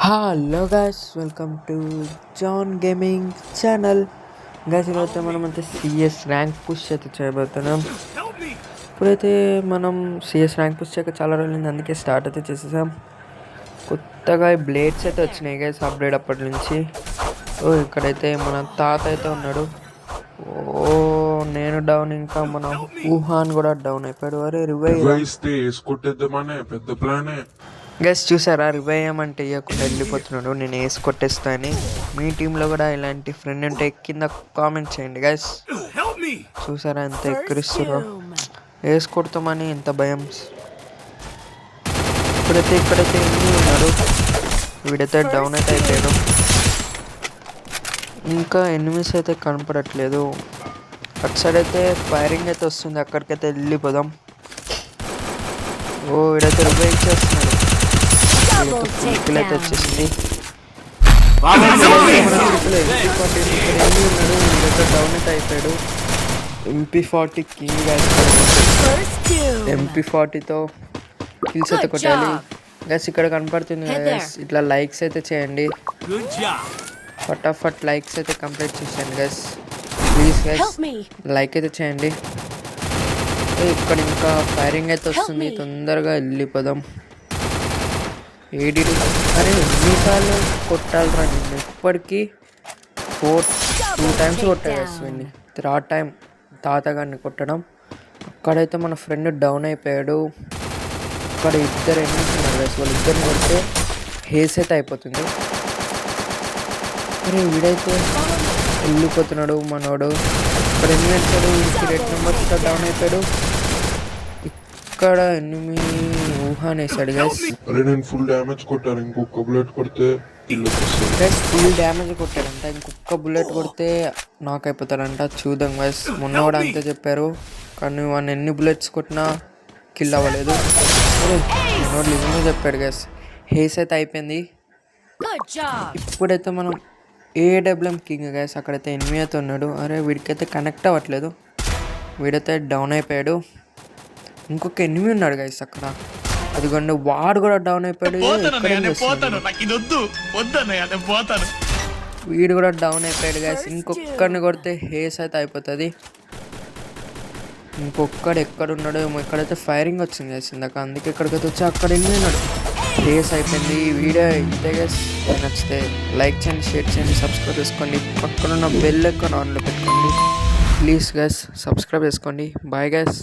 Hello guys, welcome to John gaming channel. Guys, ఈరోజు మనం అయితే సిఎస్ ర్యాంక్ పుష్ అయితే చేయబోతున్నాం. ఇప్పుడైతే మనం సిఎస్ ర్యాంక్ పుష్ చేయక చాలా రోజులైంది, అందుకే స్టార్ట్ అయితే చేసేసాం. కొత్తగా బ్లేడ్స్ అయితే వచ్చినాయి గైస్ అప్డేట్ అప్పటి నుంచి. ఇక్కడైతే మన తాత అయితే ఉన్నాడు. నేను డౌన్, ఇంకా మన ఊహాన్ కూడా డౌన్ అయిపోయాడు. అరే రివైవ్ పెద్ద ప్లానే గైస్, చూసారా? రివైవ్ అంటే ఇవ్వకుండా వెళ్ళిపోతున్నాడు. నేను వేసి కొట్టేస్తా అని. మీ టీంలో కూడా ఇలాంటి ఫ్రెండ్ ఉంటే కింద కామెంట్ చేయండి గైస్. చూసారా ఎంత ఎక్కిరిస్తున్నా, వేసి కొడతామని ఎంత భయం. ఇక్కడైతే ఎన్ని ఉన్నారు. వీడైతే డౌన్ అయితే అయిపోయాడు. ఇంకా ఎనిమిస్ అయితే కనపడట్లేదు. అటు సైడ్ అయితే ఫైరింగ్ అయితే వస్తుంది, అక్కడికైతే వెళ్ళిపోదాం. వీడైతే రివైవ్ చేస్తున్నాడు. అయితే వచ్చేసింది. డౌన్ అయితే అయిపోయాడు. MP40 king gas. MP40తో కిల్స్ అయితే కొట్టాలి గ్యాస్. ఇక్కడ కనపడుతుంది గ్యాస్. ఇట్లా లైక్స్ అయితే చేయండి, ఫటాఫట్ లైక్స్ అయితే కంప్లీట్ చేసేయండి గ్యాస్. ప్లీజ్ గ్యాస్ లైక్ అయితే చేయండి. ఇక్కడ ఇంకా ఫైరింగ్ అయితే వస్తుంది, తొందరగా వెళ్ళిపోదాం. అరే ఎన్నిసార్లు కొట్టాలిరా నేను? ఇప్పటికీ 2 టైమ్స్ కొట్టాను. థర్డ్ టైం తాతగారిని కొట్టడం. అక్కడైతే మన ఫ్రెండ్ డౌన్ అయిపోయాడు. అక్కడ ఇద్దరు ఎనిమిస్ ఉన్నారు గైస్. వాళ్ళు ఇద్దరిని కొడితే హేస్ అయితే అయిపోతుంది. అరే వీడైతే వెళ్ళిపోతున్నాడు మనోడు. ఇక్కడ ఎన్ని వచ్చాడు, వీడికి 2 నెంబర్స్ డౌన్ అయిపోయాడు. ఇక్కడ ఎనిమి ఊహాన్ వేసాడు గైస్. ఫుల్ డ్యామేజ్ కొట్టారు, ఇంకొక బుల్లెట్ కొడితే ఫుల్ డ్యామేజ్ కొట్టాడంట. ఇంకొక బుల్లెట్ కొడితే నాక్ అయిపోతాడంట. చూద్దాం గైస్. మొన్న కూడా అంతే చెప్పారు, కానీ వాడిని ఎన్ని బుల్లెట్స్ కొట్టినా కిల్ అవ్వలేదు. మనోడు నిజంగా చెప్పాడు గైస్. హేస్ అయితే అయిపోయింది. ఇప్పుడైతే మనం AWM కింగ్ గైస్. అక్కడైతే ఎనిమి అయితే ఉన్నాడు. అరే వీడికైతే కనెక్ట్ అవ్వట్లేదు. వీడైతే డౌన్ అయిపోయాడు. ఇంకొక ఎనిమి ఉన్నాడు గైస్ అక్కడ. అదిగోండి వాడు కూడా డౌన్ అయిపోయాడు. వీడు కూడా డౌన్ అయిపోయాడు గైస్. ఇంకొక్కరిని కొడితే హేస్ అయితే అయిపోతుంది. ఇంకొక్కడు ఎక్కడున్నాడో ఏమో. ఇక్కడైతే ఫైరింగ్ వచ్చింది గైస్ ఇందాక, అందుకే ఇక్కడికైతే వచ్చి అక్కడ ఉన్నాడు. హేస్ అయిపోయింది. వీడియో ఇంతే గైస్. నచ్చితే లైక్ చేయండి, షేర్ చేయండి, సబ్స్క్రైబ్ చేసుకోండి. పక్కన ఉన్న బెల్ ఐకాన్ ఆన్లో పెట్టుకోండి. ప్లీజ్ గైస్ సబ్స్క్రైబ్ చేసుకోండి. Bye guys.